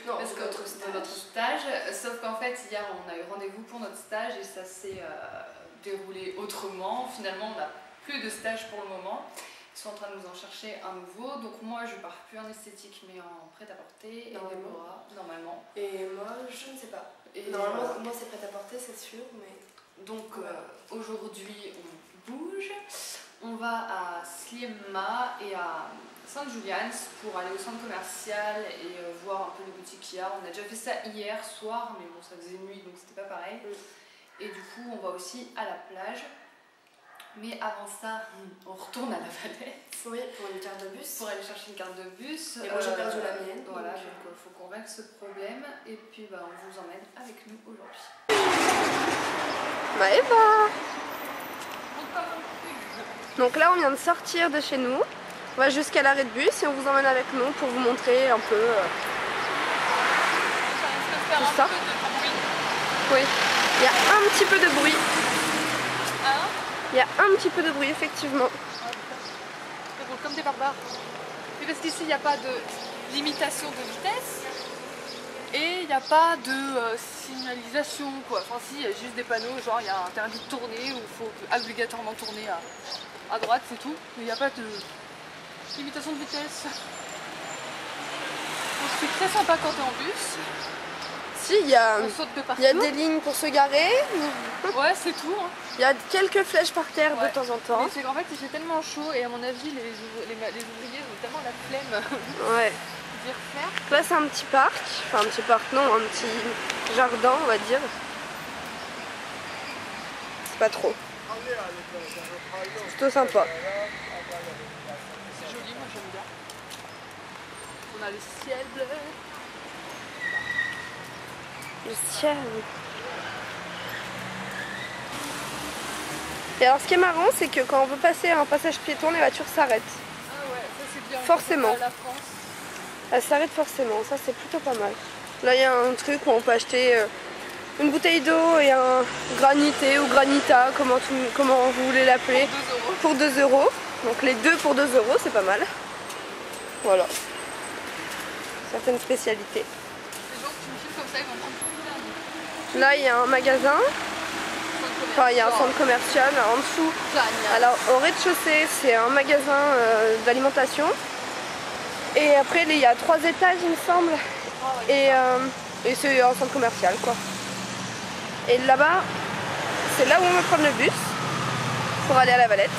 Non, parce que notre stage, sauf qu'en fait hier on a eu rendez-vous pour notre stage et ça s'est déroulé autrement. Finalement on n'a plus de stage pour le moment. Ils sont en train de nous en chercher un nouveau. Donc moi je pars plus en esthétique mais en prêt-à-porter. Et Déborah, normalement. Et moi je ne sais pas. Et normalement moi c'est prêt-à-porter c'est sûr mais... Donc aujourd'hui on bouge. On va à Sliema et à Saint-Julian's pour aller au centre commercial et voir un peu les boutiques qu'il y a. On a déjà fait ça hier soir, mais bon, ça faisait nuit donc c'était pas pareil. Et du coup, on va aussi à la plage. Mais avant ça, on retourne à la Valette. Oui, pour une carte de bus. Pour aller chercher une carte de bus. Et moi j'ai perdu la mienne. Voilà, donc il faut qu'on règle ce problème. Et puis on vous emmène avec nous aujourd'hui. Bah Eva! Donc là on vient de sortir de chez nous, on va jusqu'à l'arrêt de bus et on vous emmène avec nous pour vous montrer un peu tout ça. Oui, il y a un petit peu de bruit. Il y a un petit peu de bruit effectivement. Comme des barbares. Mais parce qu'ici il n'y a pas de limitation de vitesse et il n'y a pas de signalisation quoi. Enfin si, il y a juste des panneaux genre il y a interdit de tourner ou il faut obligatoirement tourner à droite, c'est tout, mais il n'y a pas de limitation de vitesse. Donc c'est très sympa quand t'es en bus. Si, il y a des lignes pour se garer. Ouais, c'est tout. Hein. Il y a quelques flèches par terre de temps en temps. Mais c'est qu'en fait il fait tellement chaud et à mon avis les ouvriers ont tellement la flemme ouais. d'y refaire. Là c'est un petit parc, enfin un petit parc non, un petit jardin on va dire. C'est pas trop. C'est plutôt sympa. C'est joli, moi j'aime bien. On a le ciel bleu. Le ciel. Et alors ce qui est marrant c'est que quand on veut passer un passage piéton, les voitures s'arrêtent. Ah ouais, ça c'est bien. Forcément. La France. Elles s'arrêtent forcément, ça c'est plutôt pas mal. Là il y a un truc où on peut acheter une bouteille d'eau et un granité ou granita, comment vous voulez l'appeler, pour 2 €. Donc les deux pour 2 €, c'est pas mal. Voilà. Certaines spécialités. Les gens qui me filment comme ça, ils vont prendre tout le temps. Là il y a un magasin, enfin il y a un centre commercial en dessous. Alors au rez-de-chaussée c'est un magasin d'alimentation. Et après il y a 3 étages il me semble. Et c'est un centre commercial quoi. Et là-bas, c'est là où on va prendre le bus pour aller à la Valette.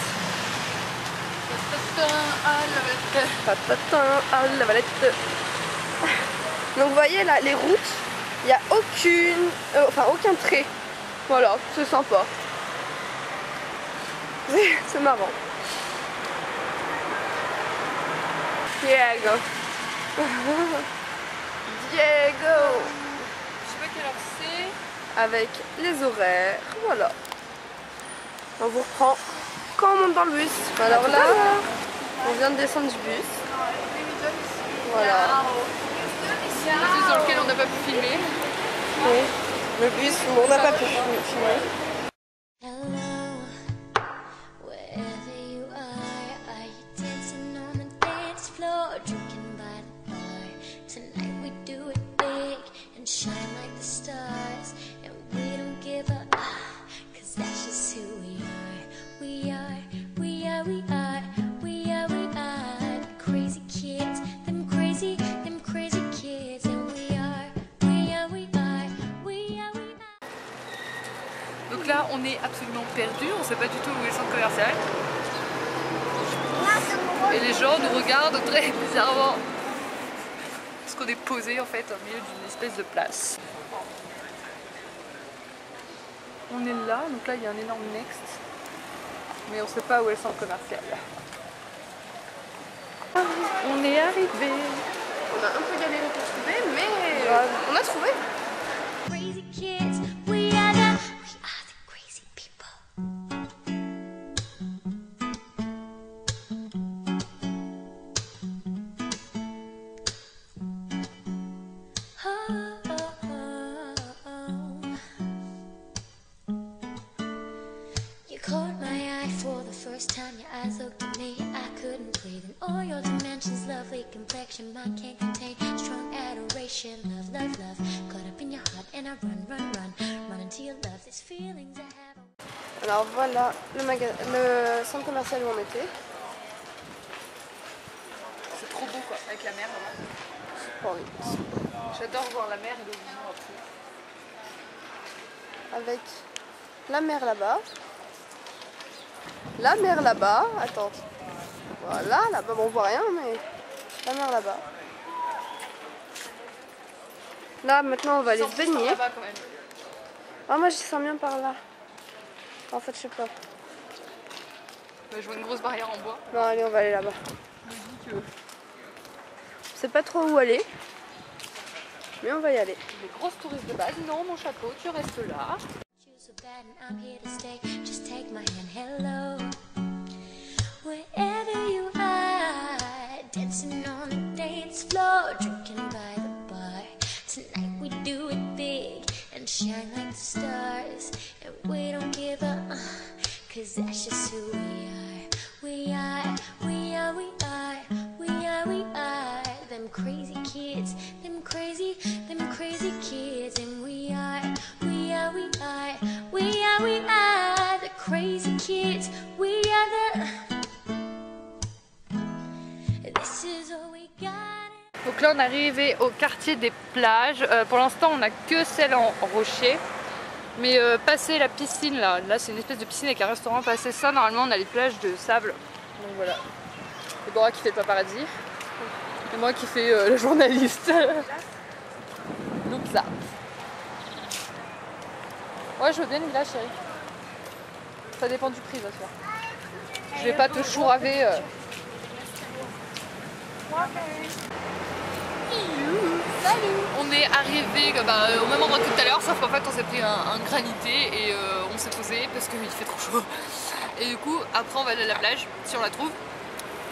À la Valette. Donc vous voyez là, les routes, il n'y a aucun trait. Voilà, c'est sympa. C'est marrant. Diego. Diego. Je sais pas quelle heure c'est. Avec les horaires, voilà. On vous reprend quand on monte dans le bus. Alors là, on vient de descendre du bus. Voilà. Le bus dans lequel on n'a pas pu filmer. Oui, le bus où on n'a pas pu filmer. Donc là on est absolument perdu, on sait pas du tout où est le centre commercial. Et les gens nous regardent très bizarrement. Parce qu'on est posé en fait au milieu d'une espèce de place. On est là, donc là il y a un énorme Next. Mais on sait pas où est le centre commercial. On est arrivé. On a un peu galéré pour trouver, mais on a trouvé. Caught my my eye for the first time. Your eyes looked at me, I couldn't breathe. In all your dimensions, lovely complexion, mind can't contain. Strong adoration, love, love, love. Caught up in your heart and I run, run, run. Run into your love, these feelings I have. Alors voilà le centre commercial où on était. C'est trop beau quoi, avec la mer là-bas. Super vite. J'adore voir la mer et l'horizon après. Avec la mer là-bas. La mer là-bas. Attends. Voilà, là-bas, bon, on voit rien, mais la mer là-bas. Là, maintenant, on va aller se baigner. Là-bas, quand même. Ah, moi, je sens bien par là. En fait, je sais pas. Je vois une grosse barrière en bois. Non, allez, on va aller là-bas. Je me dis que Je sais pas trop où aller. Mais on va y aller. les grosses touristes de base, non, mon chapeau, tu restes là. So bad and I'm here to stay. Just take my hand, hello. Wherever you are, dancing on the dance floor, drinking by the bar. Tonight we do it big and shine like the stars. And we don't give up, cause that's just who we are. We are, we are, we are, we are, we are. Them crazy kids, them crazy kids. And we are, we are, we are, we are, we are. The crazy kids, we are the... This is all we got. Donc là on est arrivé au quartier des plages. Pour l'instant on n'a que celle en rocher. Mais passer la piscine là c'est une espèce de piscine avec un restaurant. Passer ça normalement on a les plages de sable. Donc voilà. Et Bora qui fait le paparazzi. Et moi qui fais le journaliste. Donc ça. Ouais je veux bien une glace chérie. Ça dépend du prix bien sûr. Je vais pas te chouraver. Salut. On est arrivé au même endroit que tout à l'heure, sauf qu'en fait on s'est pris un granité et on s'est posé parce qu'il fait trop chaud. Et du coup après on va aller à la plage si on la trouve.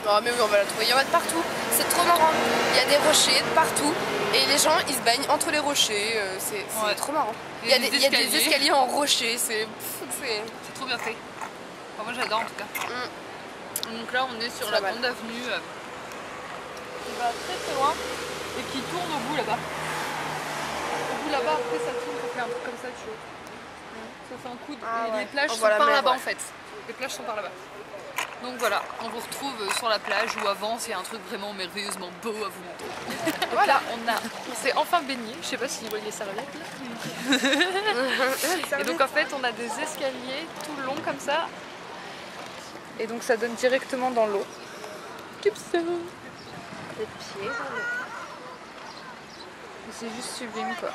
Non mais oui on va la trouver, il y en a de partout, c'est trop marrant, il y a des rochers de partout et les gens ils se baignent entre les rochers, c'est ouais. Trop marrant. Il y a des escaliers en rocher, c'est trop bien fait. Enfin, moi j'adore en tout cas. Donc là on est sur la grande avenue qui va très loin et qui tourne au bout là-bas. Au bout là-bas après ça tourne, ça fait un truc comme ça tu vois. Ça fait un coude et les plages sont par là-bas en fait. Les plages sont par là-bas. Donc voilà, on vous retrouve sur la plage où avant c'est un truc vraiment merveilleusement beau à vous montrer. Donc voilà, on s'est enfin baigné, je sais pas si vous voyez les serviettes là. Et donc en fait on a des escaliers tout longs comme ça. Et donc ça donne directement dans l'eau. Comme ça. Les pieds dans l'eau. C'est juste sublime quoi.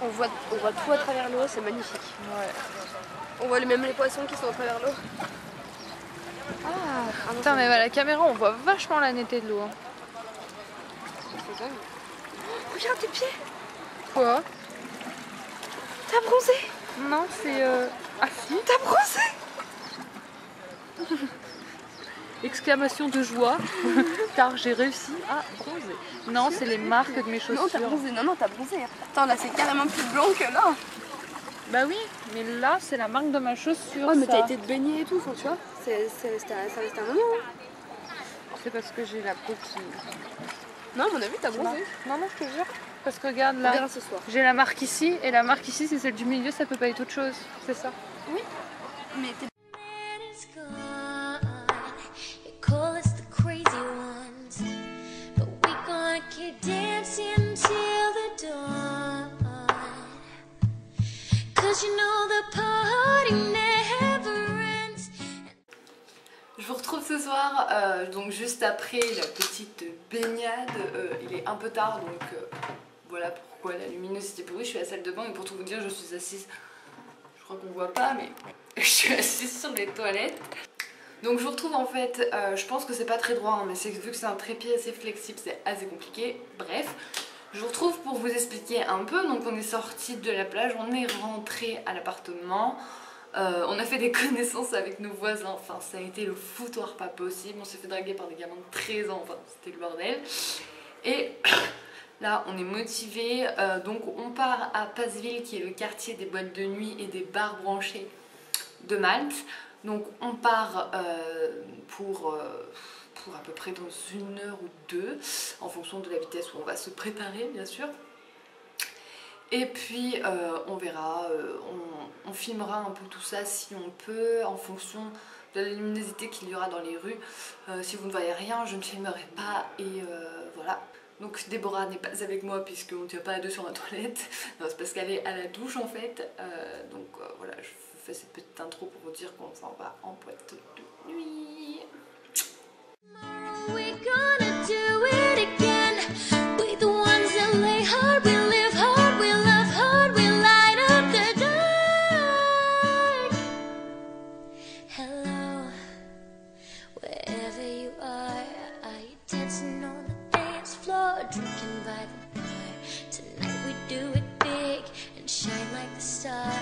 On voit tout à travers l'eau, c'est magnifique. Ouais. On voit même les poissons qui sont à travers l'eau. Ah, putain, mais à la caméra, on voit vachement la netteté de l'eau. Hein. C'est dingue. Oh, regarde tes pieds. Quoi? T'as bronzé? Non, c'est... Ah si. T'as bronzé? Exclamation de joie, car j'ai réussi à bronzer. Non, c'est les marques de mes chaussures. Non, t'as bronzé. Non, t'as bronzé. Attends, là, c'est carrément plus blanc que là. Bah oui, mais là c'est la marque de ma chaussure. Ouais, mais t'as été te baigner et tout, enfin, tu vois. Ça restait un moment. Hein. C'est parce que j'ai la peau qui... Non, à mon avis, t'as bronzé. Non, je te jure. Parce que regarde là, j'ai la marque ici, et la marque ici c'est celle du milieu, ça peut pas être autre chose. C'est ça. Oui, mais t'es... Je vous retrouve ce soir, donc juste après la petite baignade. Il est un peu tard, donc voilà pourquoi la luminosité pourrie. Je suis à la salle de bain et pour tout vous dire, je suis assise, je crois qu'on voit pas, mais je suis assise sur les toilettes. Donc je vous retrouve en fait, je pense que c'est pas très droit, hein, mais vu que c'est un trépied assez flexible, c'est assez compliqué. Bref, je vous retrouve pour vous expliquer un peu. Donc on est sorti de la plage, on est rentré à l'appartement. On a fait des connaissances avec nos voisins, enfin ça a été le foutoir pas possible. On s'est fait draguer par des gamins de 13 ans, enfin c'était le bordel. Et là on est motivés, donc on part à Passeville qui est le quartier des boîtes de nuit et des bars branchés de Malte. Donc on part pour à peu près dans 1 heure ou 2, en fonction de la vitesse où on va se préparer bien sûr. Et puis on verra, on filmera un peu tout ça si on peut, en fonction de la luminosité qu'il y aura dans les rues. Si vous ne voyez rien, je ne filmerai pas et voilà. Donc Déborah n'est pas avec moi puisqu'on ne tient pas à deux sur la toilette. Non, c'est parce qu'elle est à la douche en fait. Donc voilà, je vous fais cette petite intro pour vous dire qu'on s'en va en boîte de nuit. We're gonna do it again. We the ones that lay hard, we live hard, we love hard, we light up the dark. Hello, wherever you are you dancing on the dance floor, drinking by the bar? Tonight we do it big and shine like the stars.